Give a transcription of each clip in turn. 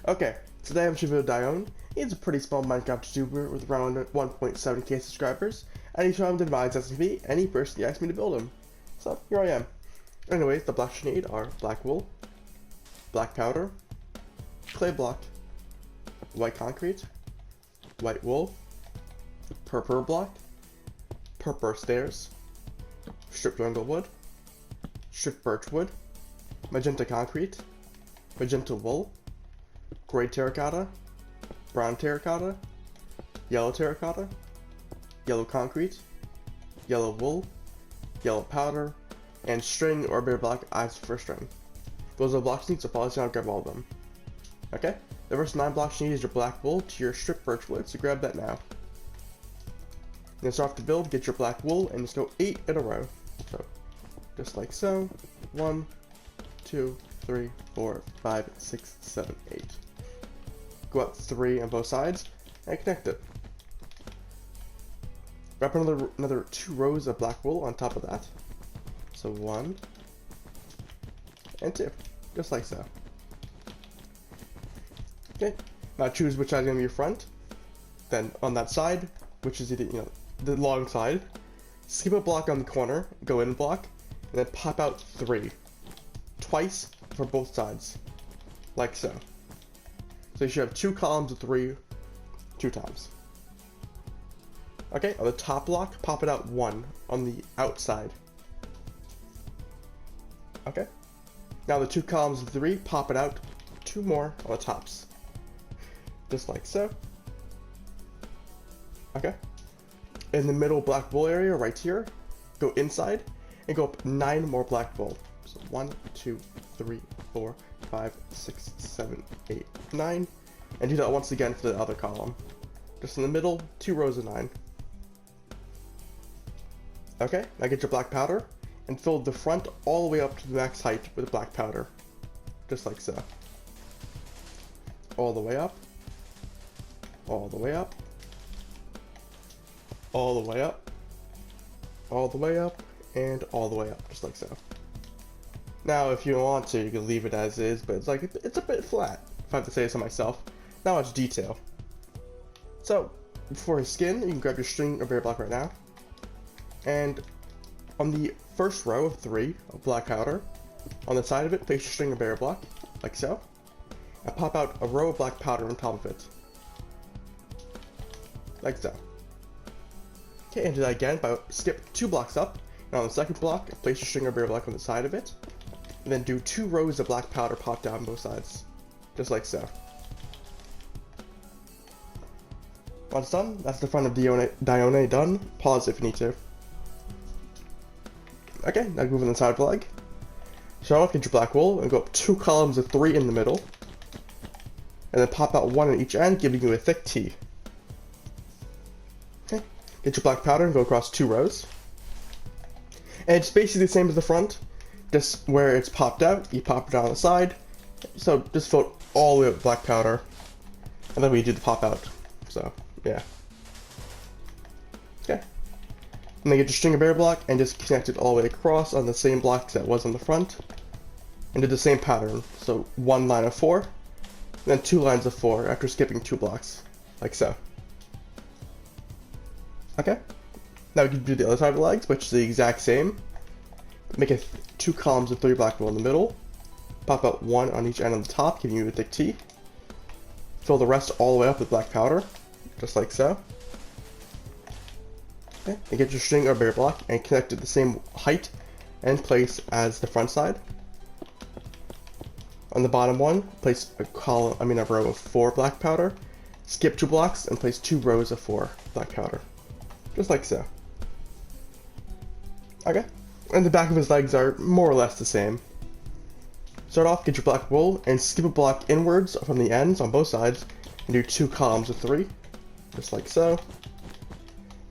Okay, today I'm showing Dione. He's a pretty small Minecraft YouTuber with around 1.7k subscribers, and he's trying to Demise SCP any person he asked me to build him. So, here I am. Anyways, the blocks you need are black wool, black powder, clay block, white concrete, white wool, purple block, purple stairs, stripped jungle wood, stripped birch wood, magenta concrete, magenta wool, gray terracotta, brown terracotta, yellow terracotta, yellow concrete, yellow wool, yellow powder, and string or bare block as for string. Those are the blocks you need, so follow me, I'll grab all of them. Okay? The first 9 blocks you need is your black wool to your stripped birch wood, so grab that now. Then start off the build, get your black wool, and just go 8 in a row. So, just like so. 1, 2, 3, 4, 5, 6, 7, 8. Go up 3 on both sides, and connect it. Wrap another 2 rows of black wool on top of that. So 1 and 2, just like so. Okay, now choose which side is going to be your front. Then on that side, which is either, the long side, skip a block on the corner, go in block, and then pop out 3. Twice for both sides, like so. So you should have 2 columns of 3, 2 times. Okay, on the top block, pop it out 1 on the outside. Okay, now the 2 columns of 3, pop it out 2 more on the tops. Just like so. Okay, in the middle black wool area right here, go inside and go up 9 more black wool. So 1, 2, 3, 4, 5, 6, 7, 8, 9, and do that once again for the other column. Just in the middle, 2 rows of 9. Okay, now get your black powder and fill the front all the way up to the max height with black powder. Just like so. All the way up. All the way up. All the way up. All the way up. And all the way up. Just like so. Now, if you want to, you can leave it as is, but it's a bit flat, if I have to say so myself. Not much detail. So, for his skin, you can grab your string or bare block right now. And on the first row of 3 of black powder, on the side of it, place your string or bare block, like so. And pop out a row of black powder on top of it. Like so. Okay, and do that again, but skip 2 blocks up. And on the second block, place your string or bare block on the side of it. And then do 2 rows of black powder popped down both sides. Just like so. Once done, that's the front of Dione done. Pause if you need to. Okay, now move on the side of the leg. Start off, get your black wool, and go up 2 columns of 3 in the middle. And then pop out 1 on each end, giving you a thick T. Okay, get your black powder and go across 2 rows. And it's basically the same as the front, just where it's popped out, you pop it down the side. So just fill it all the way up with black powder. And then we do the pop out. So, yeah. Okay. And then get your string of bare block and just connect it all the way across on the same blocks that was on the front. And do the same pattern. So 1 line of 4, and then 2 lines of 4 after skipping 2 blocks. Like so. Okay. Now we can do the other side of the legs, which is the exact same. Make 2 columns of 3 black wool in the middle. Pop out 1 on each end on the top, giving you a thick T. Fill the rest all the way up with black powder, just like so. Okay, and get your string or bare block and connect it the same height and place as the front side. On the bottom one, place a row of 4 black powder. Skip 2 blocks and place 2 rows of 4 black powder, just like so. Okay, and the back of his legs are more or less the same. Start off, get your black wool and skip a block inwards from the ends on both sides and do 2 columns of 3, just like so.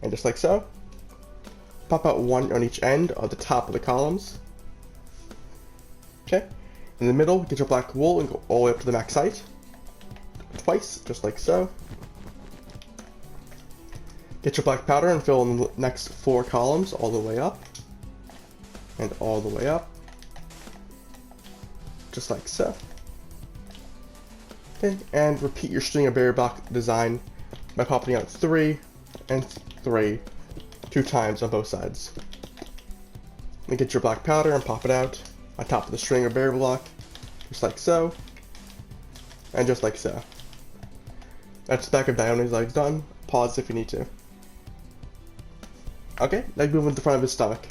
And just like so. Pop out 1 on each end of the top of the columns. Okay. In the middle, get your black wool and go all the way up to the max height. Twice, just like so. Get your black powder and fill in the next 4 columns all the way up. And all the way up. Just like so. Okay, and repeat your string of barrier block design by popping out 3 and 3 2 times on both sides. Then get your black powder and pop it out on top of the string of barrier block, just like so, and just like so. That's the back of Dione's legs done. Pause if you need to. Okay, now move into the front of his stomach.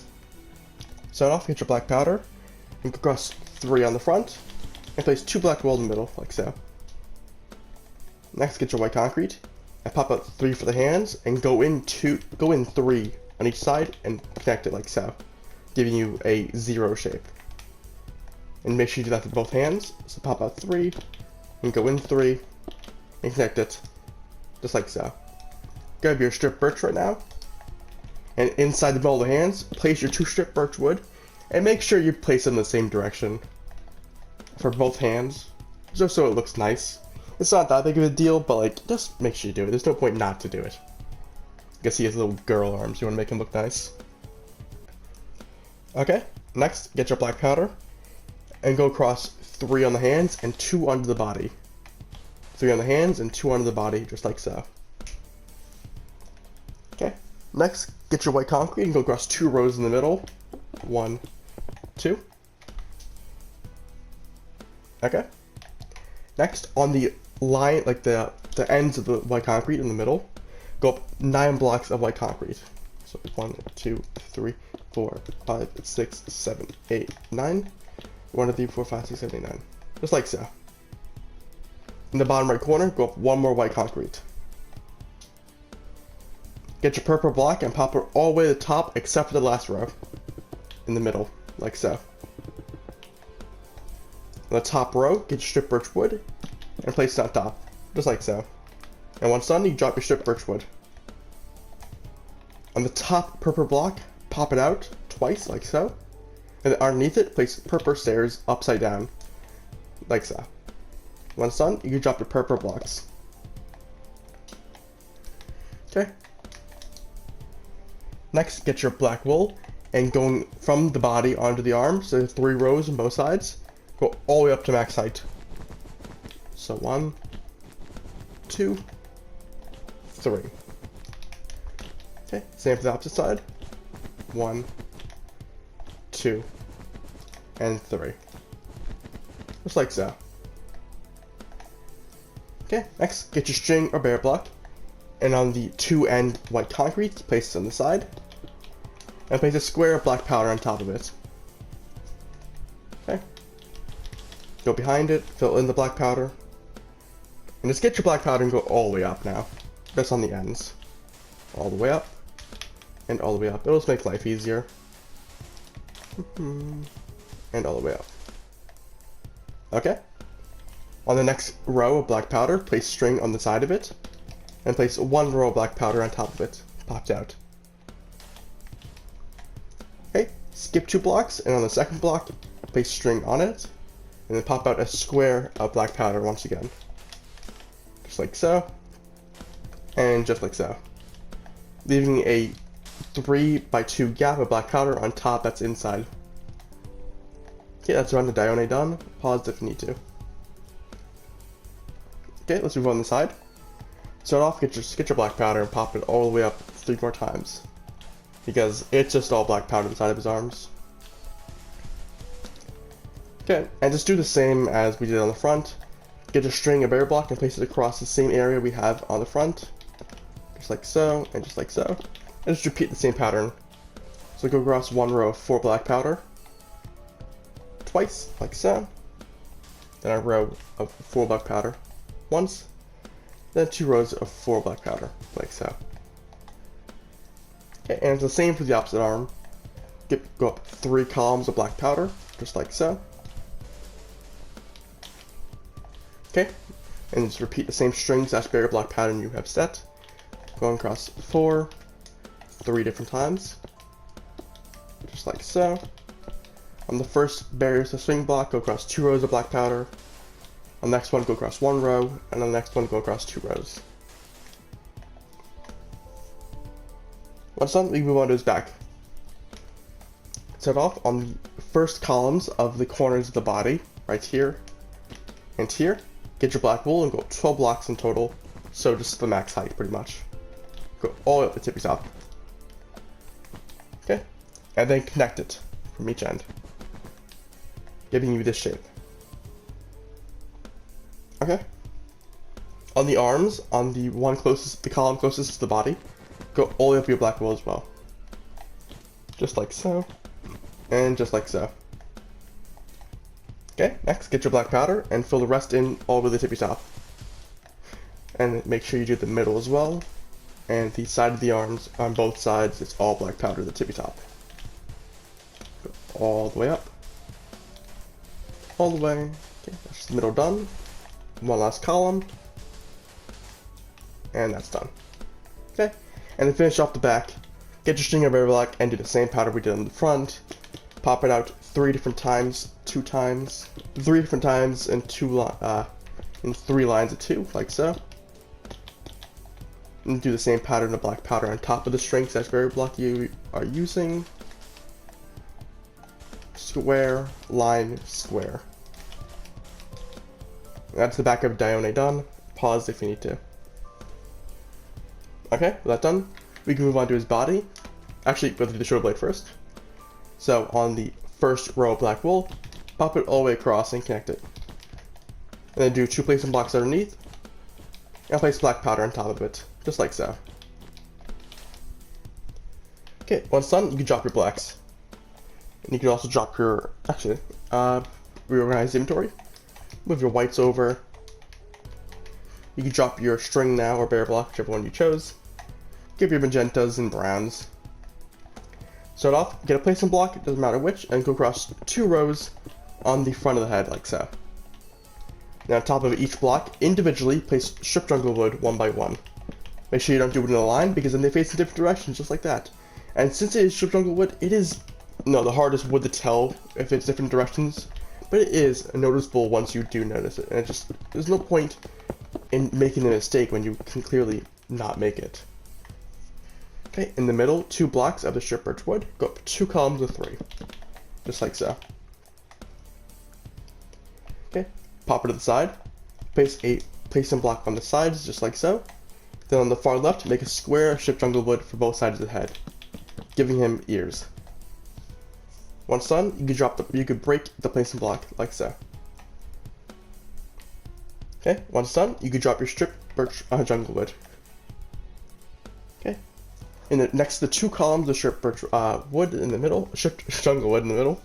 Start off, get your black powder, and go across 3 on the front, and place 2 black wool in the middle, like so. Next, get your white concrete, and pop out 3 for the hands, and go in 3 on each side, and connect it like so, giving you a 0 shape. And make sure you do that for both hands, so pop out 3, and go in 3, and connect it, just like so. Grab your strip birch right now, and inside the middle of the hands, place your 2 strip birch wood, and make sure you place them in the same direction for both hands, just so it looks nice. It's not that big of a deal, but like, just make sure you do it. There's no point not to do it. You can see his little girl arms. You want to make him look nice. Okay, next, get your black powder, and go across 3 on the hands and 2 under the body. 3 on the hands and 2 under the body, just like so. Okay, next, get your white concrete and go across 2 rows in the middle. 1, 2. Okay. Next, on the line, like the ends of the white concrete in the middle, go up 9 blocks of white concrete. So 1, 2, 3, 4, 5, 6, 7, 8, 9. 1, 2, 3, 4, 5, 6, 7, 8, 9. Just like so. In the bottom right corner, go up 1 more white concrete. Get your purple block and pop it all the way to the top except for the last row. In the middle, like so. On the top row, get your strip birch wood and place it on top, just like so. And once done, you drop your strip birch wood. On the top purple block, pop it out twice, like so. And then underneath it, place purple stairs upside down, like so. Once done, you can drop your purple blocks. Okay. Next, get your black wool and going from the body onto the arms, so 3 rows on both sides, go all the way up to max height. So 1, 2, 3. Okay, same for the opposite side. 1, 2, and 3. Just like so. Okay, next, get your string or barrier block, and on the 2 end white concrete, place it on the side, and place a square of black powder on top of it. Okay. Go behind it, fill in the black powder, and just get your black powder and go all the way up now. Just on the ends. All the way up, and all the way up. It'll just make life easier. And all the way up. Okay. On the next row of black powder, place string on the side of it, and place 1 row of black powder on top of it, popped out. Okay, skip 2 blocks, and on the second block, place string on it, and then pop out a square of black powder once again. Just like so, and just like so. Leaving a 3x2 gap of black powder on top that's inside. Okay, that's around the Dione done. Pause if you need to. Okay, let's move on the side. Start off, get your black powder and pop it all the way up 3 more times. Because it's just all black powder inside of his arms. Okay, and just do the same as we did on the front. Get your string of barrier block and place it across the same area we have on the front. Just like so, and just like so. And just repeat the same pattern. So go across 1 row of 4 black powder. Twice, like so. Then a row of 4 black powder. Once. Then 2 rows of 4 black powder, like so. Okay, and it's the same for the opposite arm. Go up 3 columns of black powder, just like so. Okay, and just repeat the same string / barrier block pattern you have set. Going across 3 different times, just like so. On the first barrier string block, go across 2 rows of black powder. On the next one, go across 1 row, and on the next one, go across 2 rows. Once done, we move on to his back. Start off on the first columns of the corners of the body, right here and here. get your black wool and go 12 blocks in total, so just the max height pretty much. Go all the way up the tippy top. Okay, and then connect it from each end, giving you this shape. Okay. On the arms, on the column closest to the body, go all the way up your black wool as well. Just like so, and just like so. Okay, next get your black powder and fill the rest in all over the tippy top. And make sure you do the middle as well, and the side of the arms on both sides, it's all black powder at the tippy top. Go all the way up. All the way. Okay, that's the middle done. One last column. And that's done. Okay, and then finish off the back. Get your string of air black and do the same pattern we did on the front. Pop it out 3 different times, 2 times, 3 different times, and 3 lines of 2, like so. And do the same pattern of black powder on top of the string slash berry block you are using. Square, line, square. That's the back of Dione done. Pause if you need to. Okay, with that done, we can move on to his body. Actually, we'll do the shoulder blade first. So on the first row of black wool, pop it all the way across and connect it. And then do 2 placement blocks underneath, and place black powder on top of it, just like so. Okay, once done, you can drop your blacks. And you can also drop your, reorganize inventory. Move your whites over. You can drop your string now or bear block, whichever one you chose. Give your magentas and browns. Start off, get a placement block, it doesn't matter which, and go across 2 rows on the front of the head, like so. Now on top of each block, individually place strip jungle wood 1 by 1. Make sure you don't do it in a line, because then they face in different directions, just like that. And since it is strip jungle wood, it is, the hardest wood to tell if it's different directions, but it is noticeable once you do notice it, and it just, there's no point in making a mistake when you can clearly not make it. Okay, in the middle, 2 blocks of the strip birch wood, go up 2 columns of 3, just like so. Okay, pop it to the side, place a placement block on the sides, just like so. Then on the far left, make a square strip jungle wood for both sides of the head, giving him ears. Once done, you can break the placement block like so. Okay, once done, you can drop your strip birch jungle wood. Okay, next to the 2 columns of strip birch wood in the middle, strip jungle wood in the middle,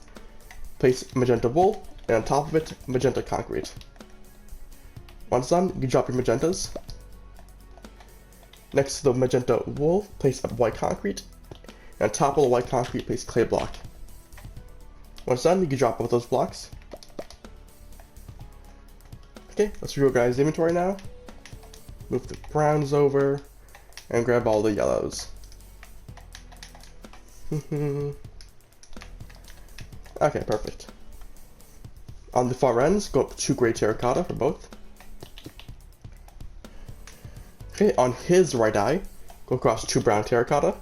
place magenta wool, and on top of it, magenta concrete. Once done, you can drop your magentas. Next to the magenta wool, place white concrete, and on top of the white concrete, place clay block. Once done, you can drop both those blocks. Okay, let's reorganize the inventory now. Move the browns over, and grab all the yellows. Okay, perfect. On the far ends, go up 2 gray terracotta for both. Okay, on his right eye, go across 2 brown terracotta.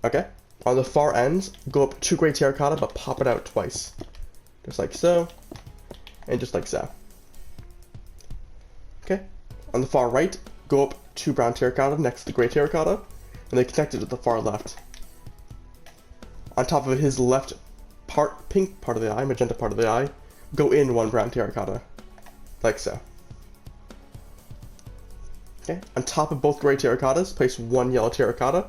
Okay, on the far ends, go up 2 gray terracotta, but pop it out twice. Just like so, and just like so. Okay, on the far right, go up 2 brown terracotta next to the gray terracotta, and they connect it to the far left. On top of his left part, pink part of the eye, magenta part of the eye, go in 1 brown terracotta, like so. Okay, on top of both gray terracottas, place 1 yellow terracotta.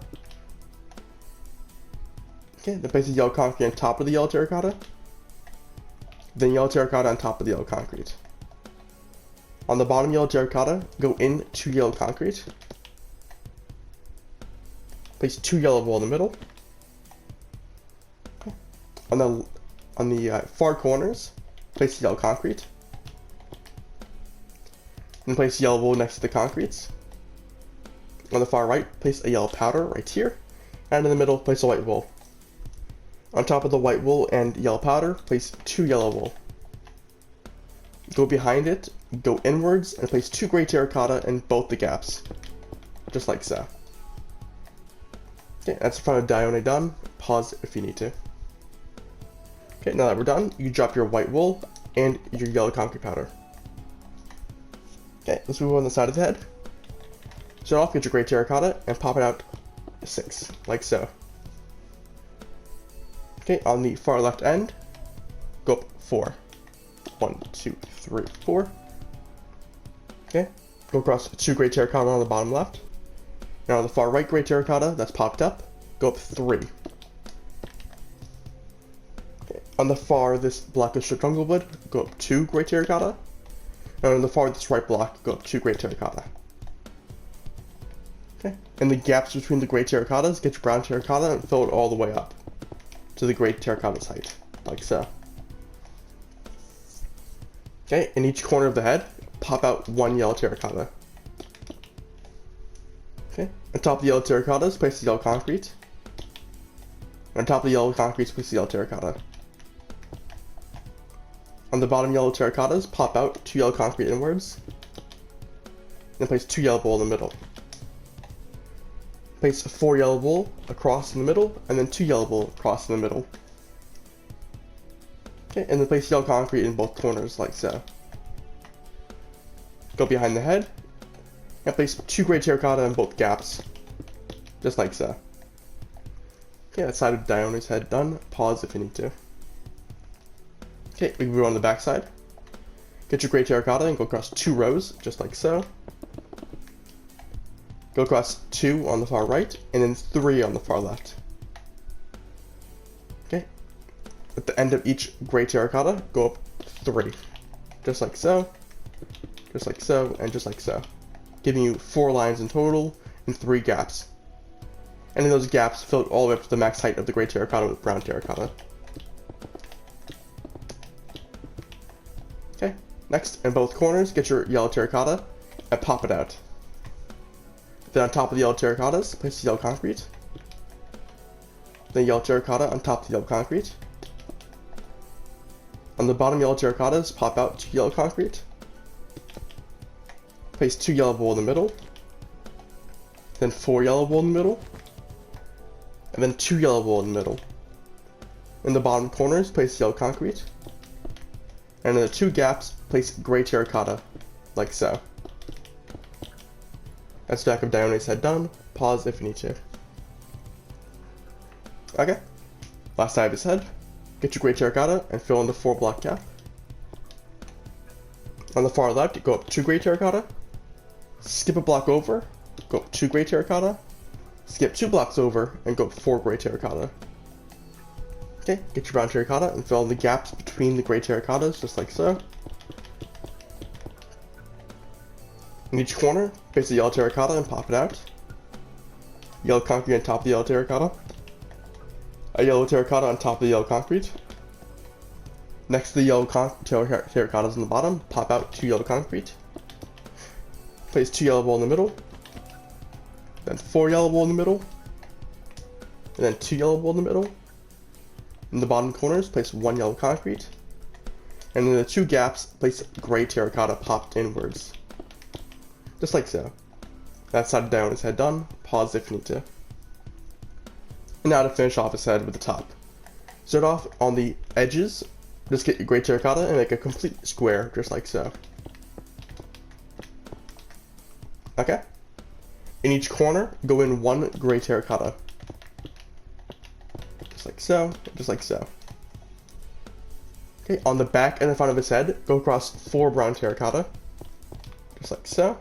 Okay, then place a yellow concrete on top of the yellow terracotta. Then yellow terracotta on top of the yellow concrete. On the bottom yellow terracotta, go in 2 yellow concrete. Place 2 yellow wool in the middle. Okay. On the far corners, place yellow concrete. Then place yellow wool next to the concretes. On the far right, place a yellow powder right here. And in the middle, place a white wool. On top of the white wool and yellow powder, place 2 yellow wool. Go behind it, go inwards, and place 2 gray terracotta in both the gaps. Just like so. Okay, that's the front of Dione done. Pause if you need to. Okay, now that we're done, you drop your white wool and your yellow concrete powder. Okay, let's move on the side of the head. Start off, get your gray terracotta and pop it out 6, like so. Okay, on the far left end, go up 4. 1, 2, 3, 4. Okay, go across 2 gray terracotta on the bottom left. Now on the far right gray terracotta that's popped up, go up 3. Okay, on the far this blackish jungle wood, go up 2 gray terracotta. And on the far this right block, go up 2 gray terracotta. Okay, in the gaps between the gray terracottas, get your brown terracotta and fill it all the way up to the gray terracotta's height, like so. Okay, in each corner of the head, pop out 1 yellow terracotta. Okay, on top of the yellow terracottas, place the yellow concrete. And on top of the yellow concrete, place the yellow terracotta. On the bottom yellow terracottas, pop out 2 yellow concrete inwards. Then place 2 yellow wool in the middle. Place 4 yellow wool across in the middle, and then 2 yellow wool across in the middle. Okay, and then place yellow concrete in both corners, like so. Go behind the head, and place 2 gray terracotta in both gaps, just like so. Okay, that side of Dione's head done. Pause if you need to. Okay, we move on to the back side. Get your gray terracotta and go across 2 rows, just like so. Go across 2 on the far right, and then 3 on the far left. Okay. At the end of each gray terracotta, go up 3. Just like so, and just like so. Giving you 4 lines in total, and 3 gaps. And in those gaps, fill it all the way up to the max height of the gray terracotta with brown terracotta. Okay, next, in both corners, get your yellow terracotta, and pop it out. Then on top of the yellow terracottas, place the yellow concrete. Then yellow terracotta on top of the yellow concrete. On the bottom yellow terracottas, pop out 2 yellow concrete. Place 2 yellow wool in the middle. Then 4 yellow wool in the middle. And then 2 yellow wool in the middle. In the bottom corners, place yellow concrete. And in the 2 gaps, place gray terracotta, like so. That's the back of Dione's head done. Pause if you need to. Okay. Last side of his head. Get your gray terracotta and fill in the 4 block gap. On the far left, go up 2 gray terracotta. Skip a block over, go up 2 gray terracotta. Skip 2 blocks over and go up 4 gray terracotta. Okay, get your brown terracotta and fill in the gaps between the gray terracottas, just like so. In each corner, place the yellow terracotta and pop it out. Yellow concrete on top of the yellow terracotta. A yellow terracotta on top of the yellow concrete. Next to the yellow terracottas on the bottom, pop out 2 yellow concrete. Place 2 yellow wool in the middle. Then 4 yellow wool in the middle. And then 2 yellow wool in the middle. In the bottom corners, place 1 yellow concrete. And in the 2 gaps, place gray terracotta popped inwards. Just like so. That side of Dione's head done. Pause if you need to. And now to finish off his head with the top. Start off on the edges. Just get your gray terracotta and make a complete square, just like so. Okay? In each corner, go in 1 gray terracotta. Just like so, just like so. Okay, on the back and the front of his head, go across 4 brown terracotta. Just like so.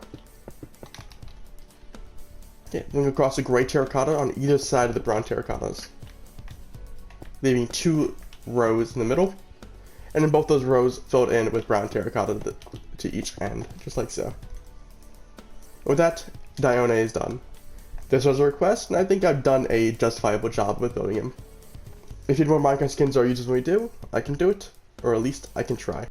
Okay, then go across a gray terracotta on either side of the brown terracottas. Leaving 2 rows in the middle. And in both those rows, fill it in with brown terracotta to each end, just like so. With that, Dione is done. This was a request, and I think I've done a justifiable job with building him. If you need more Minecraft skins or uses when we do, I can do it, or at least I can try.